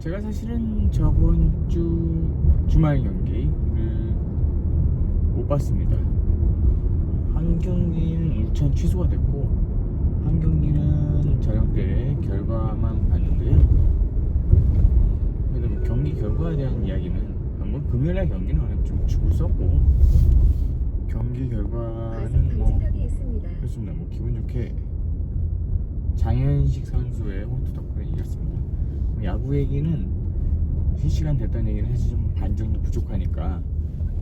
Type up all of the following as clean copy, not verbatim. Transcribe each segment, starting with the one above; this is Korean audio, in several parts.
제가 사실은 저번 주 주말 경기를 못 봤습니다. 한 경기는 우천 취소가 됐고, 한 경기는 저녁 때 결과만 봤는데요. 그래도 뭐 경기 결과에 대한 이야기는 뭐 금요일날 경기는 그냥 좀 죽을 썼고, 경기 결과는 뭐 그렇습니다. 뭐 기분 좋게 장현식 선수의 홈트 덕분에 이겼습니다. 야구 얘기는 실시간 됐던 얘기는 사실 좀 반 정도 부족하니까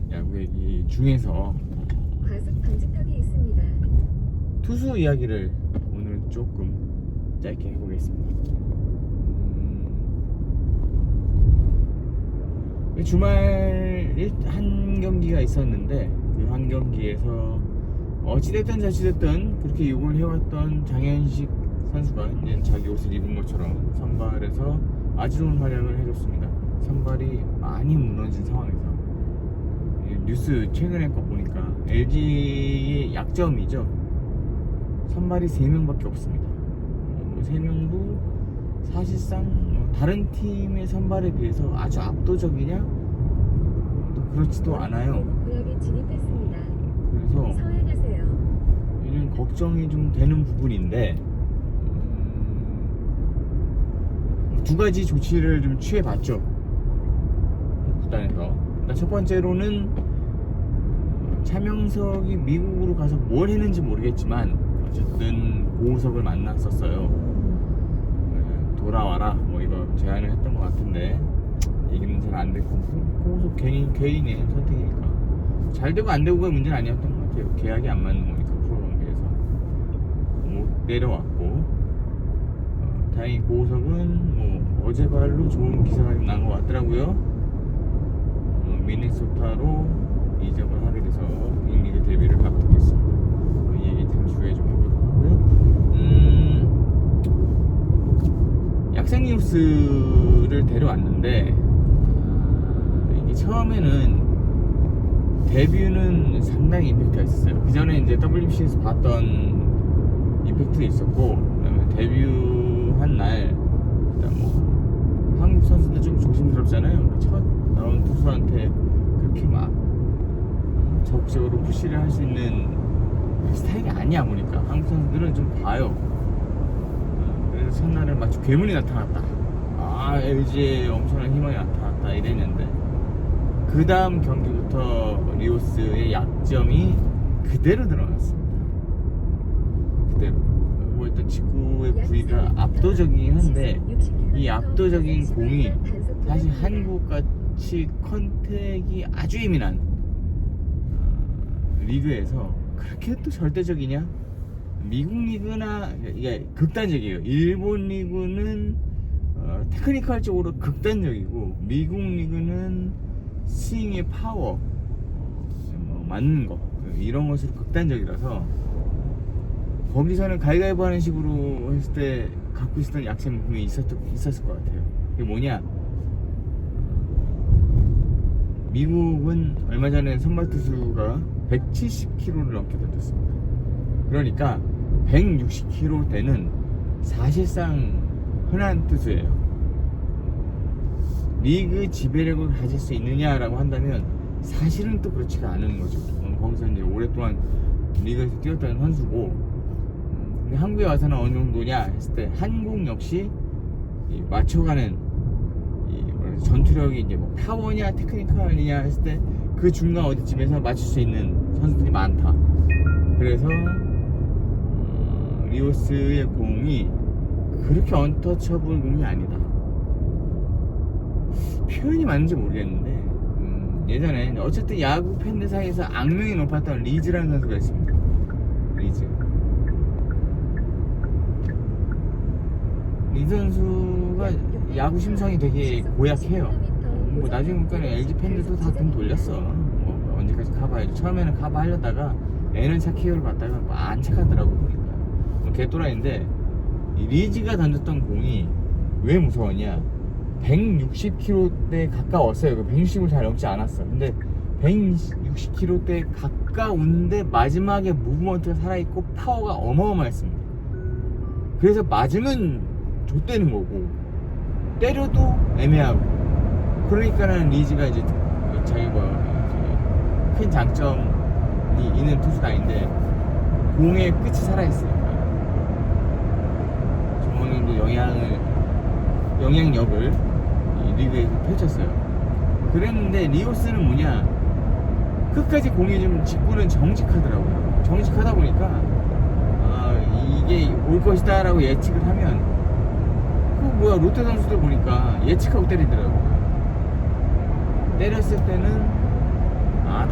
야구 얘기 중에서 과속 방지턱이 있습니다. 투수 이야기를 오늘 조금 짧게 해보겠습니다. 주말 한 경기가 있었는데 그 한 경기에서 어찌됐든 저찌됐든 그렇게 욕을 해왔던 장현식 선수가 이제 자기 옷을 입은 것처럼 선발에서 아주 좋은 활약을 해줬습니다. 선발이 많이 무너진 상황에서 뉴스 최근에 거 보니까 LG의 약점이죠. 선발이 3명밖에 없습니다. 3명도 사실상 다른 팀의 선발에 비해서 아주 압도적이냐? 또 그렇지도 않아요. 구역에 진입했습니다. 그래서 서행하세요. 이런 걱정이 좀 되는 부분인데 두 가지 조치를 좀 취해봤죠. 구단에서. 일단 첫 번째로는 차명석이 미국으로 가서 뭘 했는지 모르겠지만 어쨌든 고우석을 만났었어요. 돌아와라 뭐 이거 제안을 했던 것 같은데 얘기는 잘 안 됐고, 고우석 개인의 선택이니까 잘 되고 안 되고가 문제는 아니었던 것 같아요. 계약이 안 맞는 거니까 프로 관계에서 못 내려왔고, 다행히 고우석은 뭐 어제발로 좋은 기사가 난 것 같더라고요. 미네소타로 이적을 하게 돼서 빅리그 데뷔를 앞두겠습니다. 이 얘기 잠시 후에 좀 해보도록 하고요. 약생뉴스를 데려왔는데 이게 처음에는 데뷔는 상당히 임팩트가 있었어요. 그 전에 이제 WBC에서 봤던 임팩트도 있었고, 그다음에 데뷔한 날 일단 뭐 한국 선수들 좀 조심스럽잖아요. 첫 나온 투수한테 그렇게 막 적극적으로 푸시를 할 수 있는 스타일이 아니야 보니까 한국 선수들은 좀 봐요. 그래서 첫날에 마치 괴물이 나타났다. LG에 엄청난 희망이 나타났다 이랬는데, 그 다음 경기부터 리오스의 약점이 그대로 드러났습니다. 그대로. 뭐 일단 직구의 부위가 압도적이긴 한데 이 압도적인 공이 사실 한국같이 컨택이 아주 예민한 리그에서 그렇게 또 절대적이냐? 미국 리그나 이게 극단적이에요. 일본 리그는 테크니컬 적으로 극단적이고, 미국 리그는 스윙의 파워, 맞는 거 이런 것으로 극단적이라서 거기서는 가위가위보 하는 식으로 했을 때 갖고 있었던 약점이 분명히 있었을 것 같아요. 그게 뭐냐? 미국은 얼마 전에 선발 투수가 170km를 넘게 던졌습니다. 그러니까 160km 대는 사실상 흔한 투수예요. 리그 지배력을 가질 수 있느냐라고 한다면 사실은 또 그렇지가 않은 거죠. 거기서 이제 오랫동안 리그에서 뛰었던 선수고, 근데 한국에 와서는 어느 정도냐 했을 때 한국 역시 맞춰가는 전투력이 이제 뭐 파워냐 테크니컬이냐 했을 때 그 중간 어디쯤에서 맞출 수 있는 선수들이 많다. 그래서 리오스의 공이 그렇게 언터처블 공이 아니다. 표현이 맞는지 모르겠는데 예전에 어쨌든 야구 팬들 사이에서 악명이 높았던 리즈라는 선수가 있습니다. 리즈 선수가 야구 심성이 되게 고약해요. 뭐 나중에 보니까 LG 팬들도 다 등 돌렸어. 뭐 언제까지 커버해야지. 처음에는 커버하려다가 애는 착해요를 받다가 뭐 안 착하더라고 보니까. 뭐 개또라인데 이 리즈가 던졌던 공이 왜 무서웠냐? 160km대 가까웠어요. 160을 잘 넘지 않았어. 근데 160km대 가까운데 마지막에 무브먼트가 살아있고 파워가 어마어마했습니다. 그래서 맞으면 좆되는 거고, 때려도 애매하고. 그러니까는 리즈가 이제 자기 큰 장점이 있는 투수가 아닌데 공의 끝이 살아있으니까 어느 정도 영향력을 이 리그에서 펼쳤어요. 그랬는데 리오스는 뭐냐, 끝까지 공이 좀 직구는 정직하더라고요. 정직하다 보니까 이게 올 것이다 라고 예측을 하면 롯데 선수들 보니까 예측하고 때리더라고요. 때렸을 때는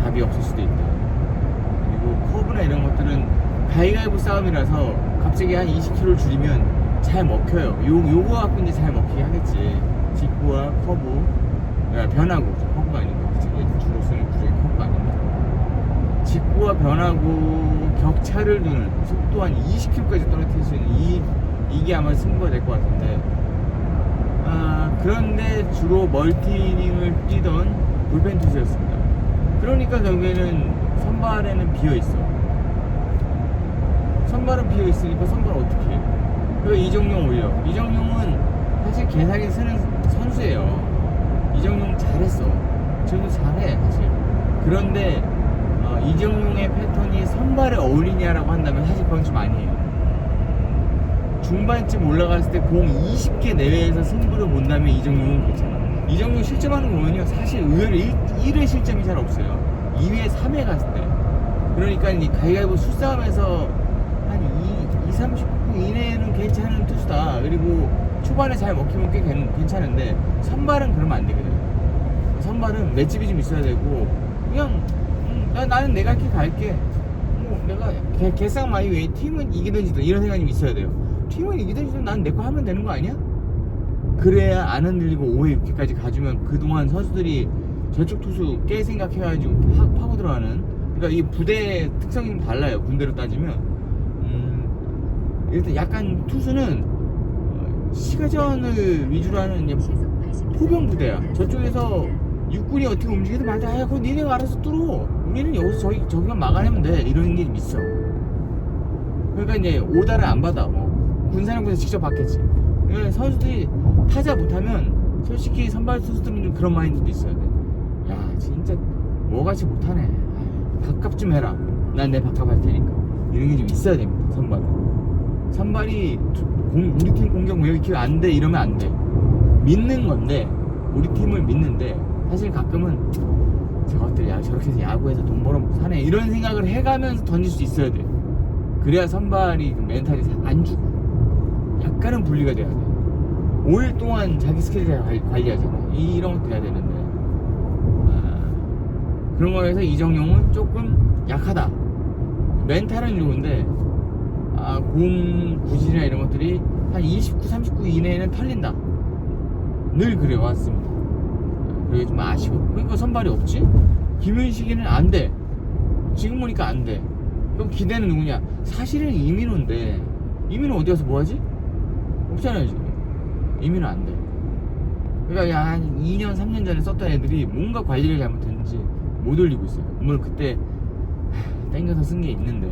답이 없을 수도 있다. 그리고 커브나 이런 것들은 가위가위보 싸움이라서 갑자기 한 20km를 줄이면 잘 먹혀요. 요거 갖고 이제 잘 먹히게 하겠지. 직구와 커브, 변화구, 커브가 아니고 주로 쓰는 구조의 커브가 아니고 직구와 변화구 격차를 두는 속도 한 20km까지 떨어뜨릴 수 있는 이게 아마 승부가 될 것 같은데, 그런데 주로 멀티이닝을 뛰던 불펜 투수였습니다. 그러니까 결국에는 선발에는 비어있어. 선발은 비어있으니까 선발 어떻게 해? 그러니까 이정용 올려. 이정용은 사실 개사기 쓰는 선수예요. 이정용 잘했어. 저도 잘해 사실. 그런데 이정용의 패턴이 선발에 어울리냐라고 한다면 사실 그건 좀 아니에요. 중반쯤 올라갔을 때 공 20개 내외에서 승부를 본다면 이정용은 괜찮아. 이정용 실점하는 거 보면요, 사실 의외로 1회 실점이 잘 없어요. 2회, 3회 갔을 때. 그러니까 이 가위가위보 수싸움에서 한 30분 이내에는 괜찮은 투수다. 그리고 초반에 잘 먹히면 꽤 괜찮은데 선발은 그러면 안 되거든. 선발은 맷집이 좀 있어야 되고, 그냥 나는 내가 길 갈게. 내가 개쌍마이 왜 팀은 이기든지든 이런 생각이 있어야 돼요. 팀은 이기든지든 난 내 거 하면 되는 거 아니야? 그래야 안 흔들리고 5회 6회까지 가주면 그동안 선수들이 저쪽 투수 깨 생각해가지고 파고 들어가는, 그러니까 이 부대 특성이 좀 달라요. 군대로 따지면 일단 약간 투수는 시가전을 위주로 하는 이제 포병 부대야. 저쪽에서 육군이 어떻게 움직이든 말다, 그거 니네가 알아서 뚫어. 우리는 여기서 저기만 막아내면 돼. 이런 게 좀 있어. 그러니까 이제 오다를 안 받아. 군사령부에서 직접 받겠지. 그러니까 선수들이 타자 못하면 솔직히 선발 투수들은 좀 그런 마인드도 있어야 돼. 야, 진짜 뭐같이 못하네. 밥값 좀 해라. 난 내 밥값 할 테니까. 이런 게 좀 있어야 됩니다. 선발이 우리 팀 공격 왜 이렇게 안 돼? 이러면 안 돼. 믿는 건데, 우리 팀을 믿는데 사실 가끔은 저것들 저렇게 해서 야구에서 돈 벌어 사네 이런 생각을 해가면서 던질 수 있어야 돼. 그래야 선발이 멘탈이 안 죽어. 약간은 분리가 돼야 돼. 5일 동안 자기 스케줄 관리하잖아. 이런 것도 해야 되는데 그런 거에서 이정용은 조금 약하다. 멘탈은 좋은데 공 구질이나 이런 것들이 한 29, 39 이내에는 털린다. 늘 그래 왔습니다. 그게 좀 아쉬워. 그러니까 선발이 없지? 김윤식이는 안 돼. 지금 보니까 안 돼. 그럼 기대는 누구냐? 사실은 이민호인데, 이민호 어디 가서 뭐 하지? 없잖아요, 지금. 이민호 안 돼. 그러니까 한 2년, 3년 전에 썼던 애들이 뭔가 관리를 잘못했는지 못 올리고 있어요. 물론 그때 땡겨서 쓴 게 있는데,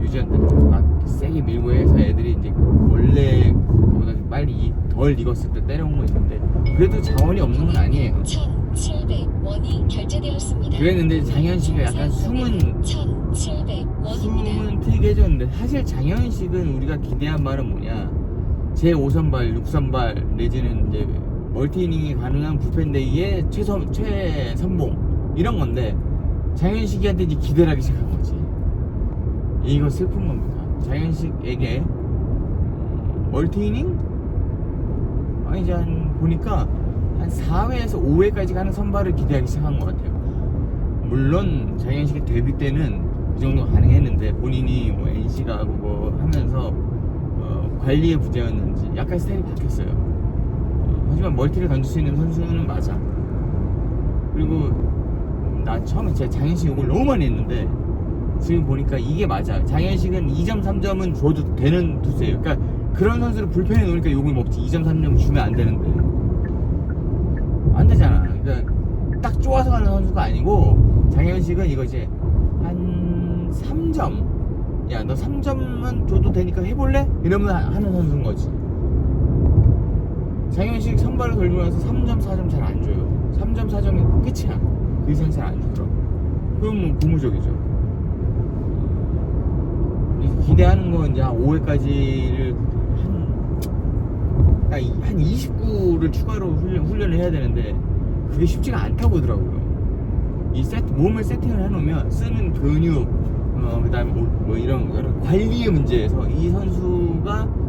유지한테 막 세게 밀고 해서 애들이 이제 원래 그보다 빨리 덜 익었을 때 때려온 거 있는데, 그래도 자원이 없는 건 아니에요. 1,700원이 결제되었습니다. 그랬는데 장현식이 약간 숨은 튀게 해줬는데, 사실 장현식은 우리가 기대한 바는 뭐냐, 제 5선발, 6선발 내지는 이제 멀티이닝이 가능한 불펜데이의 최선봉 이런 건데, 장현식이한테 이제 기대를 하기 시작한 거지. 이거 슬픈 겁니다. 장현식에게 멀티이닝? 이제 보니까 한 4회에서 5회까지 가는 선발을 기대하기 시작한 것 같아요. 물론 장현식의 데뷔 때는 그 정도 가능했는데, 본인이 뭐 NC 가고 뭐 하면서 관리의 부재였는지 약간 스타일이 바뀌었어요. 하지만 멀티를 던질 수 있는 선수는 맞아. 그리고 나 처음에 제가 장현식 욕을 너무 많이 했는데, 지금 보니까 이게 맞아. 장현식은 2점, 3점은 줘도 되는 투수예요. 그러니까 그런 선수를 불펜에 놓으니까 욕을 먹지. 2점, 3점 주면 안 되는데. 안 되잖아. 그러니까 딱 좋아서 가는 선수가 아니고, 장현식은 이거 이제 한 3점. 야, 너 3점은 줘도 되니까 해볼래? 이러면 하는 선수인 거지. 장현식 선발을 돌리고 나서 3점, 4점 잘 안 줘요. 3점, 4점이 끝이야. 그 이상 잘 안 주더라고. 그건 뭐 고무적이죠. 기대하는 건 이제 5회까지를 한 29를 추가로 훈련을 해야 되는데 그게 쉽지가 않다고 하더라고요. 몸을 세팅을 해놓으면 쓰는 근육, 그 다음에 뭐 이런 관리의 문제에서 이 선수가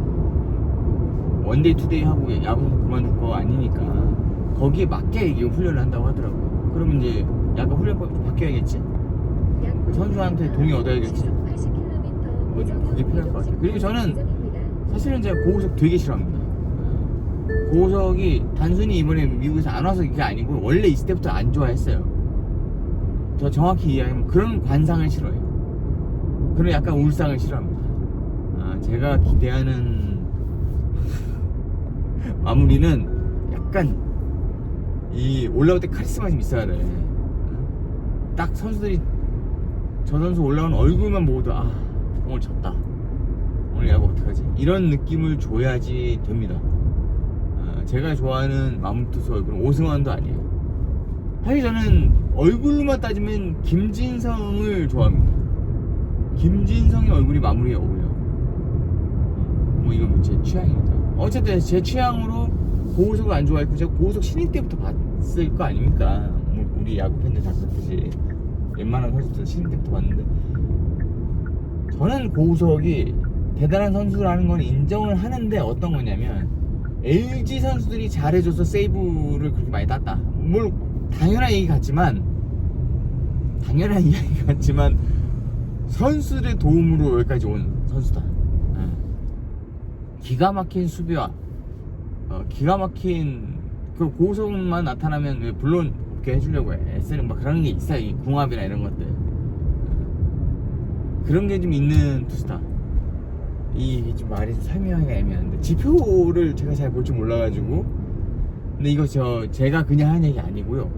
원데이 투데이 하고 야구 그만둘 거 아니니까 거기에 맞게 이게 훈련을 한다고 하더라고요. 그러면 이제 약간 훈련법이 바뀌어야겠지? 선수한테 동의 얻어야겠지? 그게 필요할 것 같아요. 그리고 저는 사실은 제가 고우석 되게 싫어합니다. 고우석이 단순히 이번에 미국에서 안 와서 그게 아니고 원래 있을 때부터 안 좋아했어요. 저 정확히 이야기하면 그런 관상을 싫어해요. 그런 약간 울상을 싫어합니다. 제가 기대하는 마무리는 약간 이 올라올 때 카리스마 좀 있어야 돼. 딱 선수들이 저 선수 올라오는 얼굴만 보고도 오늘 졌다, 오늘 야구 어떡하지, 이런 느낌을 줘야지 됩니다. 제가 좋아하는 마무투수 얼굴은 오승환도 아니에요. 사실 저는 얼굴로만 따지면 김진성을 좋아합니다. 김진성의 얼굴이 마무리에 어울려. 뭐 이건 제 취향이니까. 어쨌든 제 취향으로 고우석을 안 좋아했고 제가 고우석 신인 때부터 봤을 거 아닙니까? 우리 야구 팬들 다 그렇듯이 웬만한 선수들 신인 때부터 봤는데, 저는 고우석이 대단한 선수라는 건 인정을 하는데 어떤 거냐면 LG 선수들이 잘해줘서 세이브를 그렇게 많이 땄다. 뭘 당연한 얘기 같지만 선수들의 도움으로 여기까지 온 선수다. 기가 막힌 수비와 기가 막힌 그 고우석만 나타나면 물론 없게 해주려고 애쓰는 막 그런 게 있어요. 이 궁합이나 이런 것들, 그런 게 좀 있는 투수다. 이 좀 말이 좀 설명하기가 애매한데 지표를 제가 잘 볼 줄 몰라가지고, 근데 이거 제가 그냥 한 얘기 아니고요.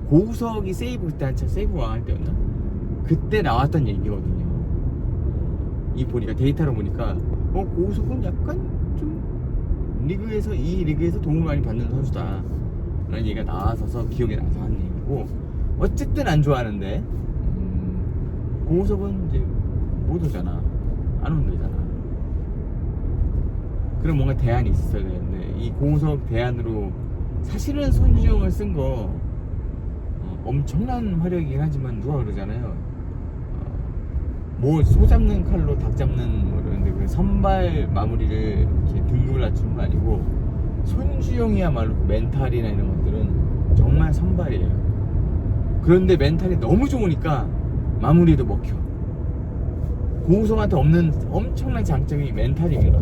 고우석이 세이브 그때 한참 세이브 왕 할 때였나? 그때 나왔던 얘기거든요. 이 보니까 데이터로 보니까 고우석은 약간 좀 이 리그에서 도움을 많이 받는 선수다 라는 얘기가 나와서 기억이 나서 하는 얘기고, 어쨌든 안 좋아하는데 고우석은 이제 못 오잖아, 안 온다잖아. 그럼 뭔가 대안이 있어야 되는데 이 고우석 대안으로 사실은 손주영을 쓴 거 엄청난 화력이긴 하지만 누가 그러잖아요. 뭐 소 잡는 칼로 닭 잡는 뭐 이러는데 그 선발 마무리를 이렇게 등급을 낮추는 거 아니고 손주영이야말로 그 멘탈이나 이런 것들은 정말 선발이에요. 그런데 멘탈이 너무 좋으니까 마무리도 먹혀. 고우석한테 없는 엄청난 장점이 멘탈입니다.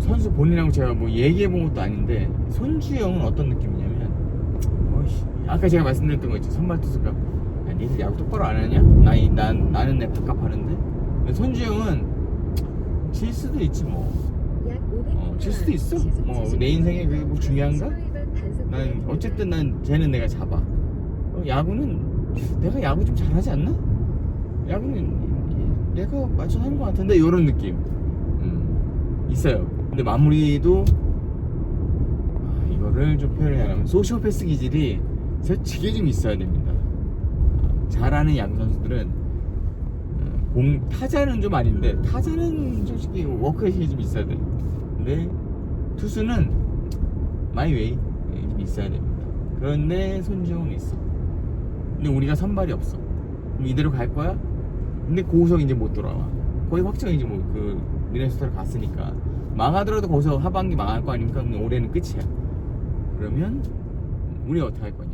선수 본인하고 제가 뭐 얘기해본 것도 아닌데 손주영은 어떤 느낌이냐면 아까 제가 말씀드렸던 거 있죠. 선발 투수가 니들 야구 똑바로 안 하냐? 나는 내 밥값 하는데. 손주영은 질 수도 있지 뭐. 질 수도 있어. 뭐 내 인생에 그게 뭐 중요한가? 어쨌든 쟤는 내가 잡아. 야구는 내가 야구 좀 잘하지 않나? 야구는 내가 맞춰서 하는 것 같은데, 이런 느낌 있어요. 근데 마무리도 이거를 좀 표현을 하려면 소시오패스 기질이 솔직히 좀 있어야 됩니다. 잘하는 야구 선수들은 타자는 좀 아닌데, 타자는 솔직히 워크잇이 좀 있어야 돼. 근데 투수는 마이웨이 좀 있어야 됩니다. 그런데 손주영은 있어. 근데 우리가 선발이 없어. 그럼 이대로 갈 거야? 근데 고우석 이제 못 돌아와. 거의 확정이지 뭐. 그 미네소타를 갔으니까 망하더라도 거기서 하반기 망할 거 아닙니까? 근데 올해는 끝이야. 그러면 우리 어떻게 할 거냐?